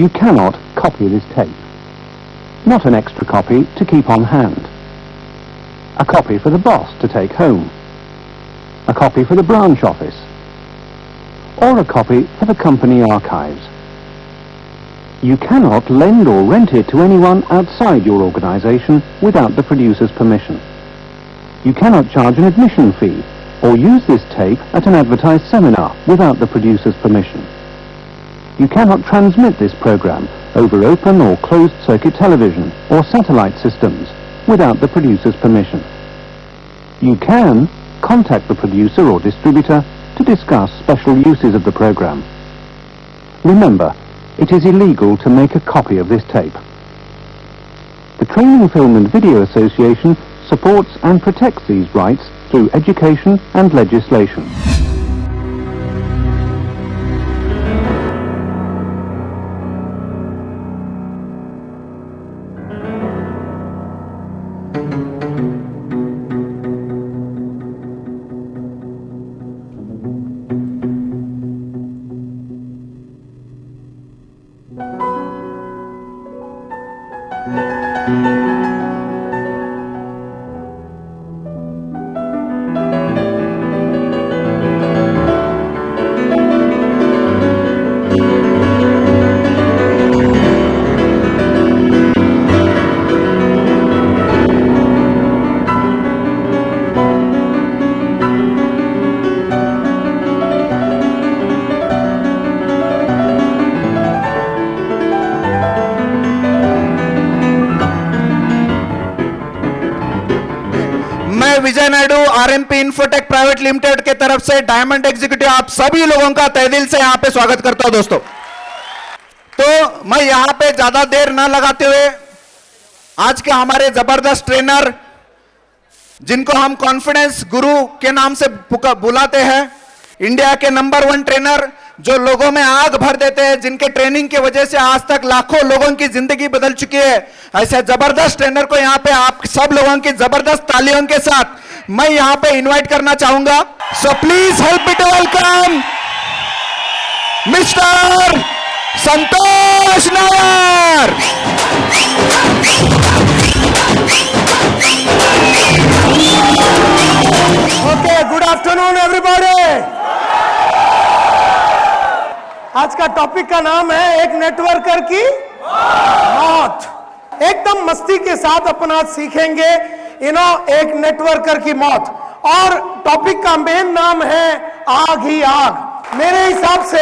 You cannot copy this tape. Not an extra copy to keep on hand. A copy for the boss to take home. A copy for the branch office. Or a copy for the company archives. You cannot lend or rent it to anyone outside your organization without the producer's permission. You cannot charge an admission fee or use this tape at an advertised seminar without the producer's permission. You cannot transmit this program over open or closed circuit television or satellite systems without the producer's permission. You can contact the producer or distributor to discuss special uses of the program. Remember, it is illegal to make a copy of this tape. The Training Film and Video Association supports and protects these rights through education and legislation. Vijay Naidu RMP infotech private limited के तरफ से diamond executive आप सभी लोगों का तहे दिल से यहां पे स्वागत करता हूं दोस्तों। तो मैं यहां पे ज्यादा देर ना लगाते हुए आज के हमारे जबरदस्त ट्रेनर जिनको हम कॉन्फिडेंस गुरु के नाम से बुलाते हैं, इंडिया के नंबर 1 ट्रेनर जो लोगों में आग भर देते हैं, जिनके ट्रेनिंग की वजह से आज तक लाखों लोगों की जिंदगी बदल चुकी है, ऐसे जबरदस्त ट्रेनर को यहां पे आप सब लोगों की जबरदस्त तालियों के साथ मैं यहां पे इनवाइट करना चाहूंगा। So please help me to welcome mister Santosh Nair. Okay, good afternoon everybody. आज का टॉपिक का नाम है एक नेटवर्कर की मौत। एकदम मस्ती के साथ अपना सीखेंगे एक नेटवर्कर की मौत। और टॉपिक का मेन नाम है आग ही आग। मेरे हिसाब से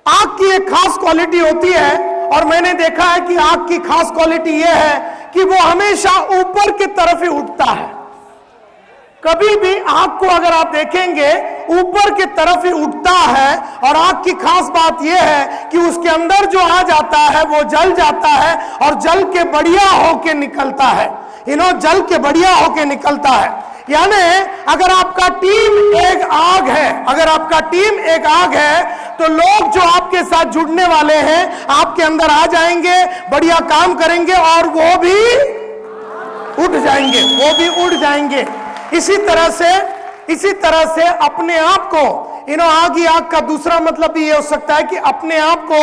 आग की एक खास क्वालिटी होती है और मैंने देखा है कि आग की खास क्वालिटी यह है कि वो हमेशा ऊपर की तरफ ही उठता है। कभी भी आग को अगर आप देखेंगे ऊपर की तरफ ही उठता है। और आग की खास बात यह है कि उसके अंदर जो आ जाता है वो जल जाता है और जल के बढ़िया होके निकलता है। जल के बढ़िया होके निकलता है। यानी अगर आपका टीम एक आग है, अगर आपका टीम एक आग है तो लोग जो आपके साथ जुड़ने वाले हैं आपके अंदर आ जाएंगे, बढ़िया काम करेंगे और वो भी उठ जाएंगे, वो भी उड़ जाएंगे। इसी तरह से अपने आप को आग ही आग का दूसरा मतलब भी ये हो सकता है कि अपने आप को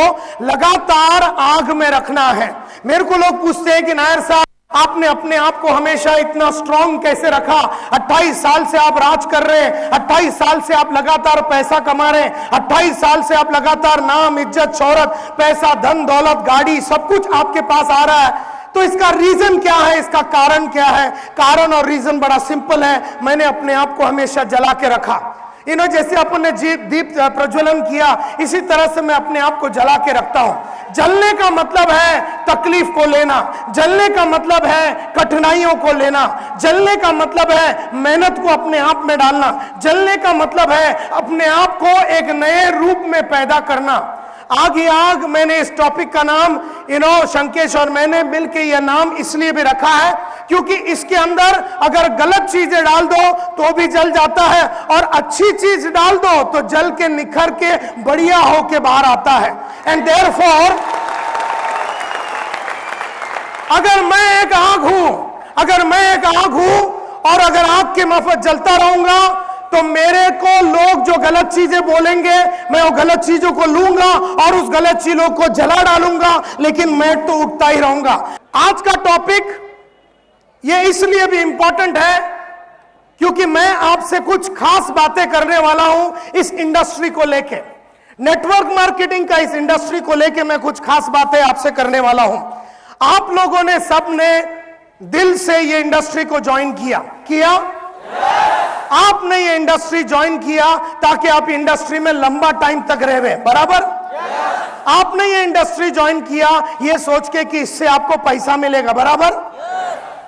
लगातार आग में रखना है। मेरे को लोग पूछते हैं कि नायर साहब आपने अपने आप को हमेशा इतना स्ट्रांग कैसे रखा? 28 साल से आप राज कर रहे हैं, 28 साल से आप लगातार पैसा कमा रहे हैं, 28 साल से आप लगातार नाम, इज्जत, शोहरत, पैसा, धन, दौलत, गाड़ी सब कुछ आपके पास आ रहा है। तो इसका रीजन क्या है? इसका कारण क्या है? कारण और रीजन बड़ा सिंपल है। मैंने अपने आप को हमेशा जला के रखा। जैसे अपन ने दीप प्रज्वलन किया, इसी तरह से मैं अपने आप को जला के रखता हूं। जलने का मतलब है तकलीफ को लेना, जलने का मतलब है कठिनाइयों को लेना, जलने का मतलब है मेहनत को अपने आप में डालना, जलने का मतलब है अपने आप को एक नए रूप में पैदा करना। आग ही आग, मैंने इस टॉपिक का नाम शंकेश और मैंने मिलकर यह नाम इसलिए भी रखा है क्योंकि इसके अंदर अगर गलत चीजें डाल दो तो भी जल जाता है और अच्छी चीज डाल दो तो जल के निखर के बढ़िया होके बाहर आता है। एंड देयरफॉर अगर मैं एक आग हूं और अगर आग के माफक जलता रहूंगा तो मेरे को लोग जो गलत चीजें बोलेंगे मैं वो गलत चीजों को लूंगा और उस गलत चीजों को जला डालूंगा, लेकिन मैं तो उठता ही रहूंगा। आज का टॉपिक ये इसलिए भी इंपॉर्टेंट है क्योंकि मैं आपसे कुछ खास बातें करने वाला हूं इस इंडस्ट्री को लेके, नेटवर्क मार्केटिंग का इस इंडस्ट्री को लेके मैं कुछ खास बातें आपसे करने वाला हूं। आप लोगों ने सबने दिल से ये इंडस्ट्री को ज्वाइन किया? आपने ये इंडस्ट्री ज्वाइन किया ताकि आप इंडस्ट्री में लंबा टाइम तक रहे, बराबर? आपने ये इंडस्ट्री ज्वाइन किया ये सोच के कि इससे आपको पैसा मिलेगा, बराबर?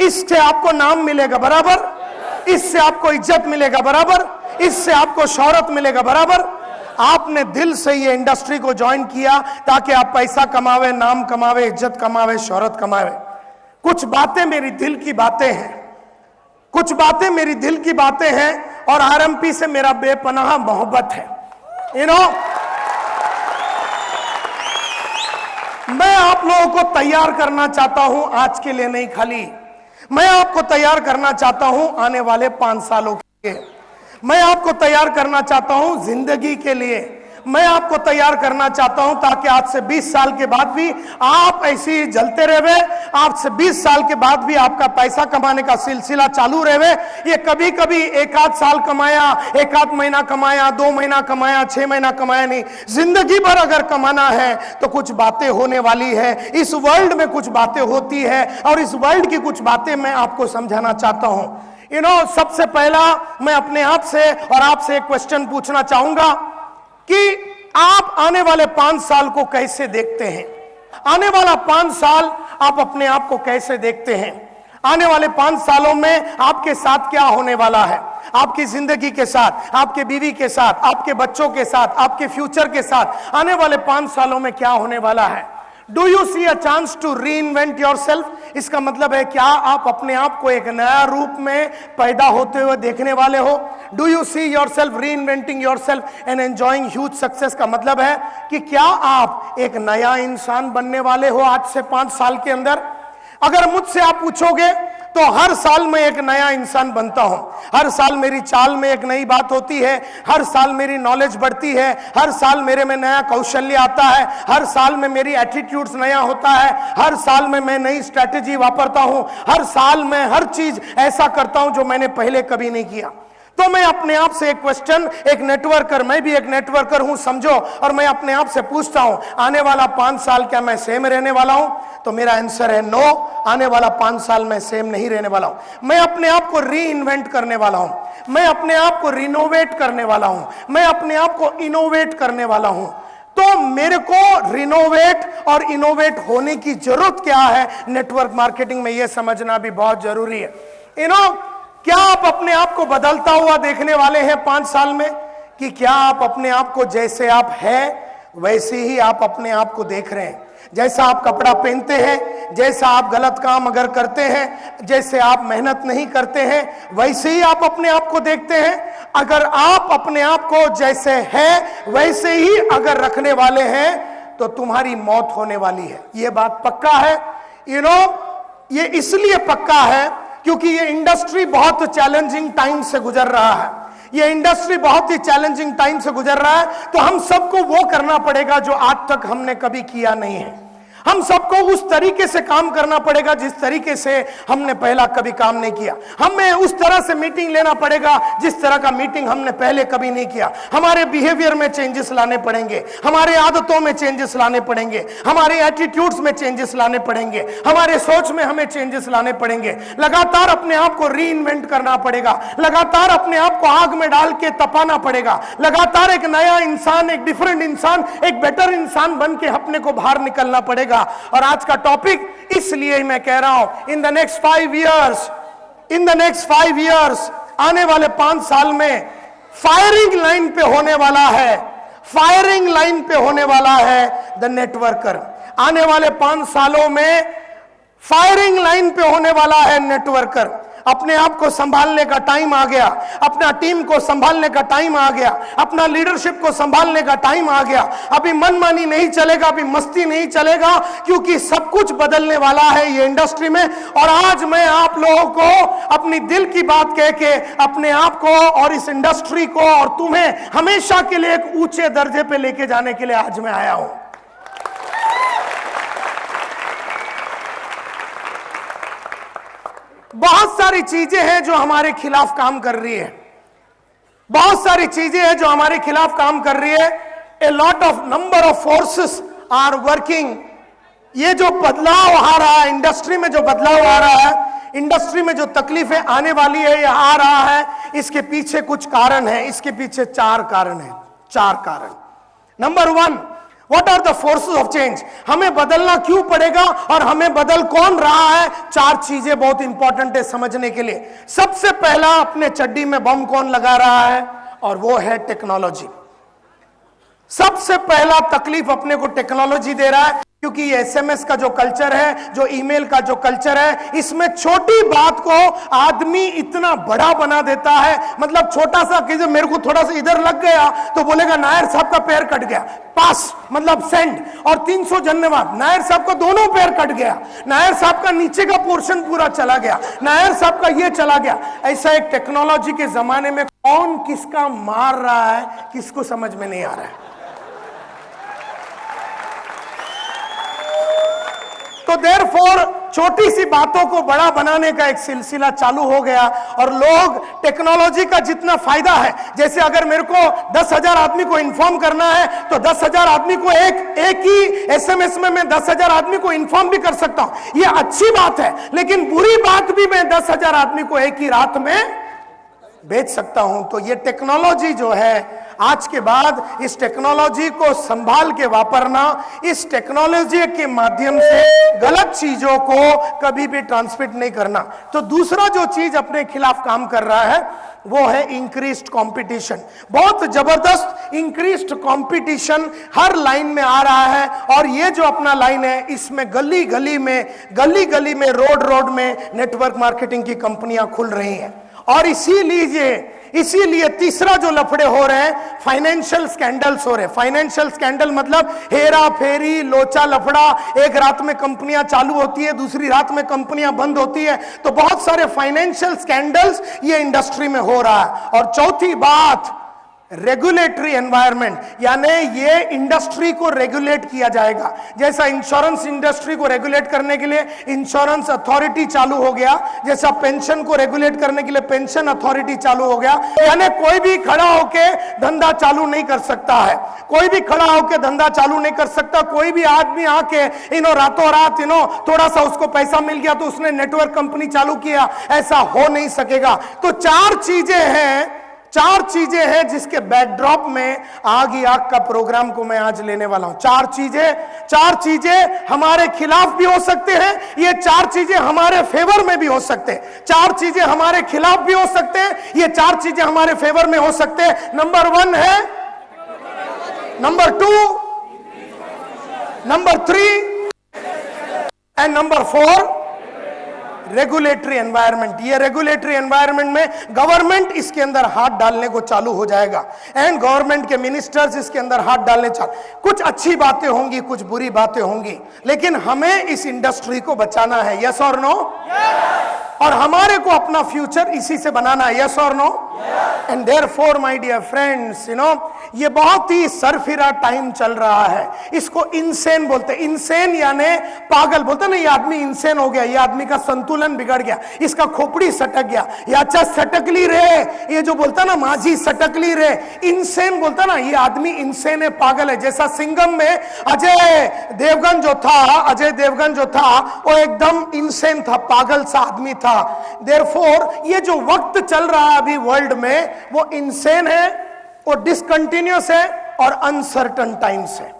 इससे आपको नाम मिलेगा, बराबर? इससे आपको इज्जत मिलेगा, बराबर? इससे आपको शोहरत मिलेगा, बराबर? आपने दिल से ये इंडस्ट्री को ज्वाइन किया ताकि आप पैसा कमावे, नाम कमावे, इज्जत कमावे, शोहरत कमावे। कुछ बातें मेरी दिल की बातें हैं, कुछ बातें मेरी दिल की बातें हैं और आरएमपी से मेरा बेपनाह मोहब्बत है। मैं आप लोगों को तैयार करना चाहता हूं आज के लिए नहीं, खाली मैं आपको तैयार करना चाहता हूं आने वाले 5 सालों के लिए। मैं आपको तैयार करना चाहता हूं जिंदगी के लिए। मैं आपको तैयार करना चाहता हूं ताकि आज से 20 साल के बाद भी आप ऐसे ही जलते रहे, आज से 20 साल के बाद भी आपका पैसा कमाने का सिलसिला चालू रहे। ये कभी कभी 1 आध साल कमाया, 1 आध महीना कमाया, 2 महीना कमाया, 6 महीना कमाया नहीं, जिंदगी भर अगर कमाना है तो कुछ बातें होने वाली है। इस वर्ल्ड में कुछ बातें होती है और इस वर्ल्ड की कुछ बातें मैं आपको समझाना चाहता हूं। सबसे पहला मैं अपने आप से और आपसे एक क्वेश्चन पूछना चाहूंगा कि आप आने वाले 5 साल को कैसे देखते हैं? आने वाला 5 साल आप अपने आप को कैसे देखते हैं? आने वाले 5 सालों में आपके साथ क्या होने वाला है? आपकी जिंदगी के साथ, आपके बीवी के साथ, आपके बच्चों के साथ, आपके फ्यूचर के साथ आने वाले 5 सालों में क्या होने वाला है? Do you see a chance to reinvent yourself? इसका मतलब है क्या आप अपने आप को एक नया रूप में पैदा होते हुए देखने वाले हो? Do you see yourself reinventing yourself and enjoying huge success? का मतलब है कि क्या आप एक नया इंसान बनने वाले हो आज से 5 साल के अंदर? अगर मुझसे आप पूछोगे तो हर साल मैं एक नया इंसान बनता हूं, हर साल मेरी चाल में एक नई बात होती है, हर साल मेरी नॉलेज बढ़ती है, हर साल मेरे में नया कौशल्य आता है, हर साल में मेरी एटीट्यूड्स नया होता है, हर साल में मैं नई स्ट्रैटेजी वापरता हूं, हर साल मैं हर चीज ऐसा करता हूं जो मैंने पहले कभी नहीं किया। तो मैं अपने आप से एक क्वेश्चन, एक नेटवर्कर, मैं भी एक नेटवर्कर हूं समझो, और मैं अपने आप से पूछता हूं आने वाला 5 साल क्या मैं सेम रहने वाला हूं? तो मेरा आंसर है नो, आने वाला 5 साल मैं सेम नहीं रहने वाला हूं। मैं अपने आप को री इन्वेंट करने वाला हूं, मैं अपने आप को रिनोवेट करने वाला हूं, मैं अपने आप को इनोवेट करने वाला हूं। तो मेरे को रिनोवेट और इनोवेट होने की जरूरत क्या है नेटवर्क मार्केटिंग में, यह समझना भी बहुत जरूरी है। क्या आप अपने आप को बदलता हुआ देखने वाले हैं 5 साल में? कि क्या आप अपने आप को जैसे आप हैं वैसे ही आप अपने आप को देख रहे हैं? जैसा आप कपड़ा पहनते हैं, जैसा आप गलत काम अगर करते हैं, जैसे आप मेहनत नहीं करते हैं, वैसे ही आप अपने आप को देखते हैं? अगर आप अपने आप को जैसे है वैसे ही अगर रखने वाले हैं तो तुम्हारी मौत होने वाली है। यह बात पक्का है। ये इसलिए पक्का है क्योंकि ये इंडस्ट्री बहुत चैलेंजिंग टाइम से गुजर रहा है। ये इंडस्ट्री बहुत ही चैलेंजिंग टाइम से गुजर रहा है, तो हम सबको वो करना पड़ेगा जो आज तक हमने कभी किया नहीं है। हम सबको उस तरीके से काम करना पड़ेगा जिस तरीके से हमने पहला कभी काम नहीं किया। हमें उस तरह से मीटिंग लेना पड़ेगा जिस तरह का मीटिंग हमने पहले कभी नहीं किया। हमारे बिहेवियर में चेंजेस लाने पड़ेंगे, हमारे आदतों में चेंजेस लाने पड़ेंगे, हमारे एटीट्यूड्स में चेंजेस लाने पड़ेंगे, हमारे सोच में हमें चेंजेस लाने पड़ेंगे। लगातार अपने आप को री इन्वेंट करना पड़ेगा, लगातार अपने आप को आग में डाल के तपाना पड़ेगा, लगातार एक नया इंसान, एक डिफरेंट इंसान, एक बेटर इंसान बन के अपने को बाहर निकलना पड़ेगा। और आज का टॉपिक इसलिए मैं कह रहा हूं इन द नेक्स्ट 5 इयर्स, आने वाले 5 साल में फायरिंग लाइन पे होने वाला है, फायरिंग लाइन पे होने वाला है द नेटवर्कर। आने वाले 5 सालों में फायरिंग लाइन पे होने वाला है नेटवर्कर। अपने आप को संभालने का टाइम आ गया, अपना टीम को संभालने का टाइम आ गया, अपना लीडरशिप को संभालने का टाइम आ गया। अभी मनमानी नहीं चलेगा, अभी मस्ती नहीं चलेगा, क्योंकि सब कुछ बदलने वाला है ये इंडस्ट्री में। और आज मैं आप लोगों को अपनी दिल की बात कह के अपने आप को और इस इंडस्ट्री को और तुम्हें हमेशा के लिए एक ऊंचे दर्जे पे लेके जाने के लिए आज मैं आया हूं। बहुत सारी चीजें हैं जो हमारे खिलाफ काम कर रही है, बहुत सारी चीजें हैं जो हमारे खिलाफ काम कर रही है। A lot of number of forces are working. ये जो बदलाव आ रहा है इंडस्ट्री में, जो बदलाव आ रहा है इंडस्ट्री में, जो तकलीफें आने वाली है, ये आ रहा है, इसके पीछे कुछ कारण है। इसके पीछे 4 कारण है, 4 कारण। Number 1, what are the forces of change? हमें बदलना क्यों पड़ेगा और हमें बदल कौन रहा है? 4 चीजें बहुत इंपॉर्टेंट है समझने के लिए। सबसे पहला, अपने चड्डी में बम कौन लगा रहा है? और वो है टेक्नोलॉजी। सबसे पहला तकलीफ अपने को टेक्नोलॉजी दे रहा है, क्योंकि ये एसएमएस का जो कल्चर है, जो ईमेल का जो कल्चर है, इसमें छोटी बात को आदमी इतना बड़ा बना देता है। मतलब छोटा सा कि मेरे को थोड़ा सा इधर लग गया तो बोलेगा नायर साहब का पैर कट गया, पास मतलब सेंड, और 300 धन्यवाद। नायर साहब का दोनों पैर कट गया, नायर साहब का नीचे का पोर्शन पूरा चला गया, नायर साहब का ये चला गया। ऐसा एक टेक्नोलॉजी के जमाने में कौन किसका मार रहा है, किसको समझ में नहीं आ रहा है। तो देयरफॉर छोटी सी बातों को बड़ा बनाने का एक सिलसिला चालू हो गया, और लोग टेक्नोलॉजी का जितना फायदा है, जैसे अगर मेरे को 10,000 आदमी को इन्फॉर्म करना है तो 10,000 आदमी को एक ही एसएमएस में मैं 10,000 आदमी को इन्फॉर्म भी कर सकता हूं। ये अच्छी बात है, लेकिन बुरी बात भी मैं 10,000 आदमी को एक ही रात में बेच सकता हूं। तो ये टेक्नोलॉजी जो है, आज के बाद इस टेक्नोलॉजी को संभाल के वापरना, इस टेक्नोलॉजी के माध्यम से गलत चीजों को कभी भी ट्रांसमिट नहीं करना। तो दूसरा जो चीज अपने खिलाफ काम कर रहा है वो है इंक्रीज्ड कंपटीशन। बहुत जबरदस्त इंक्रीज्ड कंपटीशन हर लाइन में आ रहा है, और ये जो अपना लाइन है, इसमें गली गली में रोड में नेटवर्क मार्केटिंग की कंपनियां खुल रही हैं। और इसीलिए तीसरा जो लफड़े हो रहे हैं, फाइनेंशियल स्कैंडल्स हो रहे हैं। फाइनेंशियल स्कैंडल मतलब हेरा फेरी, लोचा लफड़ा। एक रात में कंपनियां चालू होती है, दूसरी रात में कंपनियां बंद होती है। तो बहुत सारे फाइनेंशियल स्कैंडल्स ये इंडस्ट्री में हो रहा है। और चौथी बात, रेगुलेटरी एनवायरनमेंट, यानी ये इंडस्ट्री को रेगुलेट किया जाएगा। जैसा इंश्योरेंस इंडस्ट्री को रेगुलेट करने के लिए इंश्योरेंस अथॉरिटी चालू हो गया, जैसा पेंशन को रेगुलेट करने के लिए पेंशन अथॉरिटी चालू हो गया। यानी कोई भी खड़ा होके धंधा चालू नहीं कर सकता है, कोई भी खड़ा होके धंधा चालू नहीं कर सकता। कोई भी आदमी आके रातों रात थोड़ा सा उसको पैसा मिल गया तो उसने नेटवर्क कंपनी चालू किया, ऐसा हो नहीं सकेगा। तो 4 चीजें हैं जिसके बैकड्रॉप में आग ही आग का प्रोग्राम को मैं आज लेने वाला हूं। 4 चीजें हमारे खिलाफ भी हो सकते हैं, ये 4 चीजें हमारे फेवर में भी हो सकते हैं। 4 चीजें हमारे खिलाफ भी हो सकते हैं, ये 4 चीजें हमारे फेवर में हो सकते हैं। नंबर 1 है, number 2, number 3 and number 4 regulatory environment. ये रेगुलेटरी एनवायरनमेंट में गवर्नमेंट इसके अंदर हाथ डालने को चालू हो जाएगा, एंड गवर्नमेंट के मिनिस्टर्स इसके अंदर हाथ डालने चालू। कुछ अच्छी बातें होंगी, कुछ बुरी बातें होंगी, लेकिन हमें इस इंडस्ट्री को बचाना है। यस और नो? और हमारे को अपना फ्यूचर इसी से बनाना है। यस और no? And therefore my dear friends, ये बहुत ही सरफिरा टाइम चल रहा है। इसको इंसेन बोलते हैं। इंसेन यानी पागल बोलते हैं ना, ये आदमी इंसेन हो गया, ये आदमी का संतुलन बिगड़ गया, इसका खोपड़ी सटक गया, ये अच्छा सटकली रे, ये जो बोलता ना माझी सटकली रे, इंसेन बोलता ना, ये आदमी इंसेन है, पागल है। जैसा सिंघम में अजय देवगन जो था वो एकदम इंसेन था, पागल सा आदमी था। देयरफॉर ये जो वक्त चल रहा है अभी वर्ल्ड में, वो इंसेन है, वो डिसकंटिन्यूअस है और अनसर्टन टाइम्स है।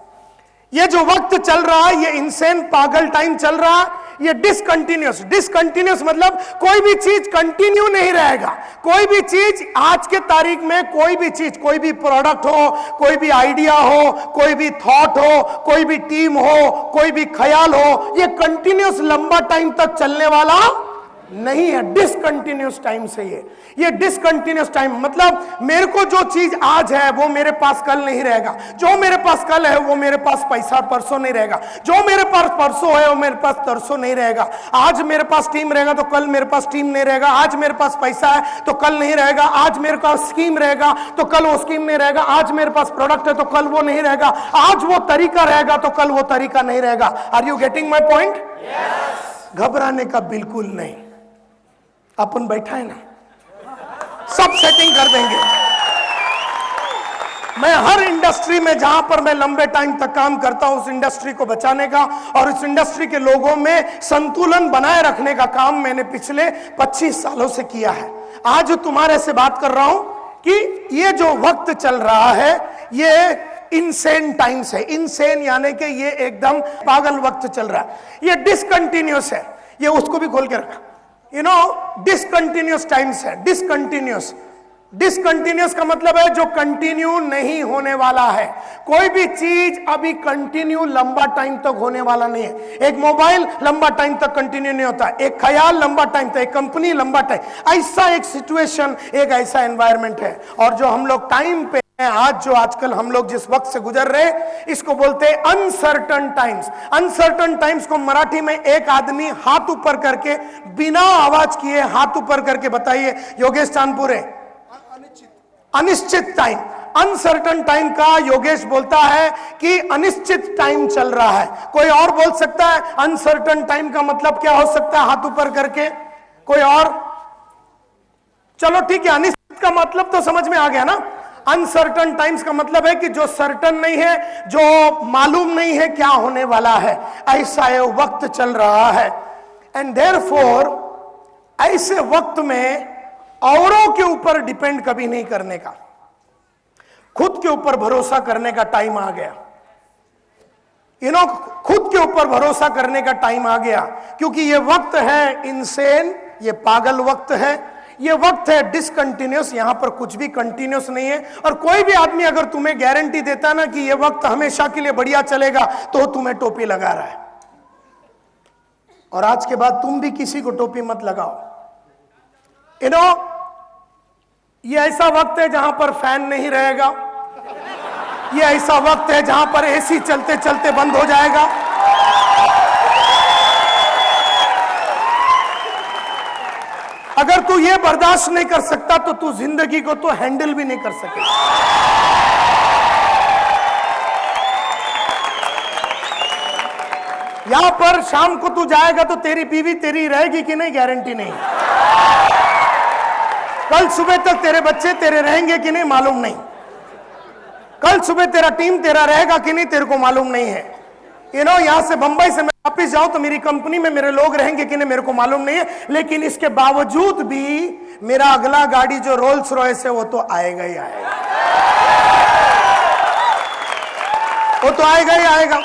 ये जो वक्त चल रहा है, ये इंसेन पागल टाइम चल रहा है, ये डिसकंटिन्यूअस मतलब कोई भी चीज कंटिन्यू नहीं रहेगा। कोई भी चीज आज के तारीख में, कोई भी चीज, कोई भी प्रोडक्ट हो, कोई भी आइडिया हो, कोई भी थॉट हो, कोई भी टीम हो, कोई भी ख्याल हो, ये कंटिन्यूअस लंबा टाइम तक चलने वाला नहीं है, डिसकंटिन्यूस टाइम से ये डिसकंटिन्यूस टाइम मतलब मेरे को जो चीज आज है वो मेरे पास कल नहीं रहेगा, जो मेरे पास कल है वो मेरे पास पैसा परसों नहीं रहेगा, जो मेरे पास परसों है वो मेरे पास तरसों नहीं रहेगा। आज मेरे पास टीम रहेगा तो कल मेरे पास टीम नहीं रहेगा, आज मेरे पास पैसा है तो कल नहीं रहेगा, आज मेरे पास स्कीम रहेगा तो कल वो स्कीम नहीं रहेगा, आज मेरे पास प्रोडक्ट है तो कल वो नहीं रहेगा, आज वो तरीका रहेगा तो कल वो तरीका नहीं रहेगा। Are you getting my point? घबराने का बिल्कुल नहीं, अपन बैठा है ना, सब सेटिंग कर देंगे। मैं हर इंडस्ट्री में जहां पर मैं लंबे टाइम तक काम करता हूं उस इंडस्ट्री को बचाने का और उस इंडस्ट्री के लोगों में संतुलन बनाए रखने का काम मैंने पिछले 25 सालों से किया है। आज तुम्हारे से बात कर रहा हूं कि ये जो वक्त चल रहा है ये इनसेन टाइम्स है। इनसेन यानी कि ये एकदम पागल वक्त चल रहा है, ये डिसकंटिन्यूस है, ये उसको भी खोल के रखा, यू नो डिसकंटिन्यूस टाइम्स है। डिसकंटिन्यूस, डिसकंटिन्यूस का मतलब है जो कंटिन्यू नहीं होने वाला है। कोई भी चीज अभी कंटिन्यू लंबा टाइम तक होने वाला नहीं है। एक मोबाइल लंबा टाइम तक कंटिन्यू नहीं होता, एक ख्याल लंबा टाइम तक, एक कंपनी लंबा टाइम, ऐसा एक सिचुएशन, एक ऐसा एनवायरमेंट है। और जो हम लोग टाइम पे आज जो आजकल हम लोग जिस वक्त से गुजर रहे इसको बोलते हैं अनसर्टन टाइम्स। अनसर्टन टाइम्स को मराठी में एक आदमी हाथ ऊपर करके बिना आवाज किए हाथ ऊपर करके बताइए, योगेश चांदपुरे। अनिश्चित टाइम, अनसर्टन टाइम का योगेश बोलता है कि अनिश्चित टाइम चल रहा है। कोई और बोल सकता है अनसर्टन टाइम का मतलब क्या हो सकता है हाथ ऊपर करके? कोई और? चलो ठीक है, अनिश्चित का मतलब तो समझ में आ गया ना। अनसर्टन टाइम्स का मतलब है कि जो सर्टन नहीं है, जो मालूम नहीं है क्या होने वाला है, ऐसा ये वक्त चल रहा है। एंड देयरफॉर ऐसे वक्त में औरों के ऊपर डिपेंड कभी नहीं करने का, खुद के ऊपर भरोसा करने का टाइम आ गया। यू नो, खुद के ऊपर भरोसा करने का टाइम आ गया, क्योंकि ये वक्त है इनसेन, ये पागल वक्त है, ये वक्त है डिसकंटिन्यूस, यहां पर कुछ भी कंटिन्यूस नहीं है। और कोई भी आदमी अगर तुम्हें गारंटी देता ना कि ये वक्त हमेशा के लिए बढ़िया चलेगा तो तुम्हें टोपी लगा रहा है। और आज के बाद तुम भी किसी को टोपी मत लगाओ। यू नो, ये ऐसा वक्त है जहां पर फैन नहीं रहेगा, ये ऐसा वक्त है जहां पर एसी चलते चलते बंद हो जाएगा। अगर तू ये बर्दाश्त नहीं कर सकता तो तू जिंदगी को तो हैंडल भी नहीं कर सकेगा। यहां पर शाम को तू जाएगा तो तेरी बीवी तेरी रहेगी कि नहीं, गारंटी नहीं। कल सुबह तक तेरे बच्चे तेरे रहेंगे कि नहीं, मालूम नहीं। कल सुबह तेरा टीम तेरा रहेगा कि नहीं, तेरे को मालूम नहीं है। यू नो, यहां से बंबई से मैं वापिस जाऊं तो मेरी कंपनी में मेरे लोग रहेंगे कि नहीं, मेरे को मालूम नहीं है। लेकिन इसके बावजूद भी मेरा अगला गाड़ी जो रोल्स रॉयस है वो तो आएगा ही आएगा, वो तो आएगा ही आएगा,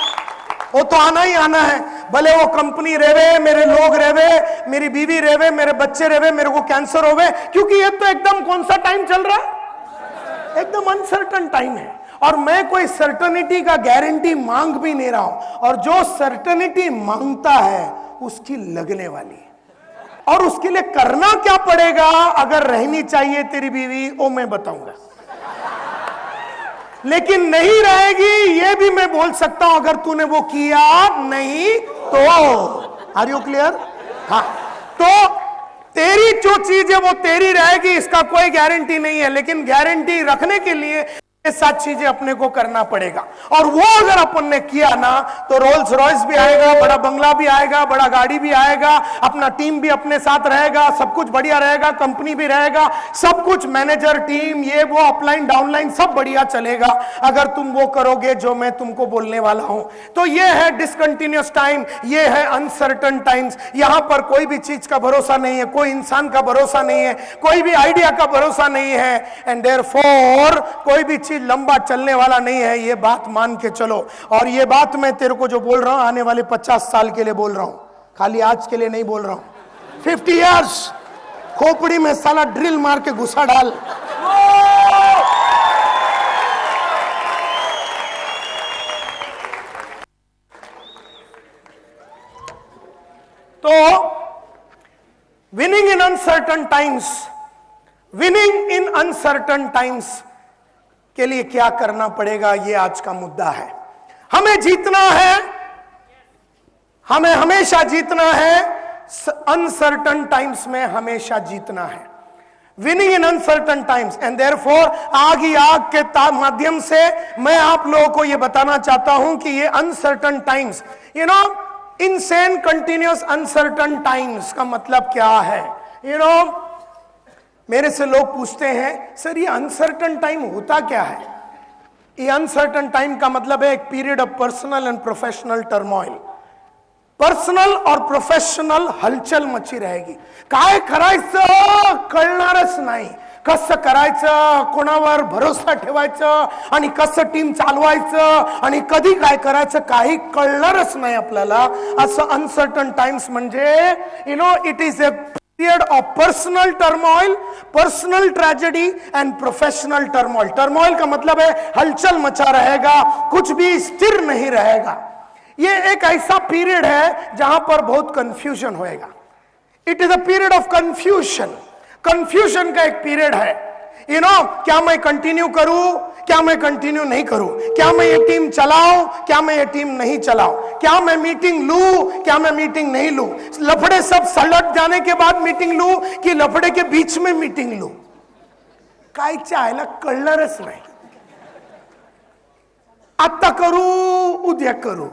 वो तो आना ही आना है। भले वो कंपनी रेवे, मेरे लोग रेवे, मेरी बीवी रेवे, मेरे बच्चे रेवे, मेरे को कैंसर होवे, क्योंकि ये तो एकदम कौन सा टाइम चल रहा है, एकदम अनसर्टन टाइम है। और मैं कोई सर्टनिटी का गारंटी मांग भी नहीं रहा हूं, और जो सर्टनिटी मांगता है उसकी लगने वाली। और उसके लिए करना क्या पड़ेगा, अगर रहनी चाहिए तेरी बीवी, वो मैं बताऊंगा। लेकिन नहीं रहेगी ये भी मैं बोल सकता हूं अगर तूने वो किया नहीं तो। Are you clear? हाँ, तो तेरी जो चीज है वो तेरी रहेगी, इसका कोई गारंटी नहीं है। लेकिन गारंटी रखने के लिए ये 7 चीजें अपने को करना पड़ेगा। और वो अगर अपन ने किया ना तो रोल्स रॉयस भी आएगा, बड़ा बंगला भी आएगा, बड़ा गाड़ी भी आएगा, अपना टीम भी अपने साथ रहेगा, सब कुछ बढ़िया रहेगा, कंपनी भी रहेगा, सब कुछ, मैनेजर टीम, ये वो, अपलाइन डाउनलाइन सब बढ़िया चलेगा अगर तुम वो करोगे जो मैं तुमको बोलने वाला हूं। तो ये है डिसकंटिन्यूस टाइम, ये है अनसर्टन टाइम्स। यहां पर कोई भी चीज का भरोसा नहीं है, कोई इंसान का भरोसा नहीं है, कोई भी आइडिया का भरोसा नहीं है। एंड देयरफॉर कोई भी लंबा चलने वाला नहीं है, ये बात मान के चलो। और ये बात मैं तेरे को जो बोल रहा हूं आने वाले 50 साल के लिए बोल रहा हूं, खाली आज के लिए नहीं बोल रहा हूं। 50 इयर्स खोपड़ी में साला ड्रिल मार के घुसा डाल। तो विनिंग इन अनसर्टन टाइम्स, विनिंग इन अनसर्टन टाइम्स के लिए क्या करना पड़ेगा, यह आज का मुद्दा है। हमें जीतना है, हमें हमेशा जीतना है, अनसर्टन टाइम्स में हमेशा जीतना है। Winning in uncertain times and therefore आग ही आग के माध्यम से मैं आप लोगों को यह बताना चाहता हूं कि ये uncertain times, you know, insane continuous uncertain times का मतलब क्या है। यू नो, मेरे से लोग पूछते हैं, सर ये अनसर्टन टाइम होता क्या है। ये अनसर्टन टाइम का मतलब है एक period of personal and professional turmoil. Personal और प्रोफेशनल हलचल मची रहेगी। काय करायचं कळणारच नाही, कसं करायचं, कोणावर भरोसा ठेवायचा आणि कसं टीम चालवायचं आणि कधी काय करायचं काही कळणारच नाही आपल्याला। असं अनसर्टन टाइम्स म्हणजे you know it is a period of personal turmoil, personal tragedy and professional turmoil. Turmoil का मतलब है हलचल मचा रहेगा, कुछ भी स्थिर नहीं रहेगा। ये एक ऐसा पीरियड है जहां पर बहुत कंफ्यूजन होएगा। It is a period of confusion, confusion का एक पीरियड है। यू नो, क्या मैं कंटिन्यू करूं, क्या मैं कंटिन्यू नहीं करूं, क्या मैं ये टीम चलाऊं, क्या मैं ये टीम नहीं चलाऊं, क्या मैं मीटिंग लूं, क्या मैं मीटिंग नहीं लूं, लफड़े सब सलट जाने के बाद मीटिंग लूं कि लफड़े के बीच में मीटिंग लूं, काय चायला कळणारच नाही। आता करू, उद्या करू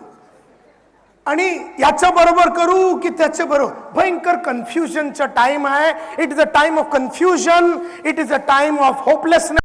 आणि याच्या बरोबर करू की त्याच्या बरोबर, भयंकर कन्फ्युजनचा टाइम आहे। It is a time of confusion, it is a time of hopelessness.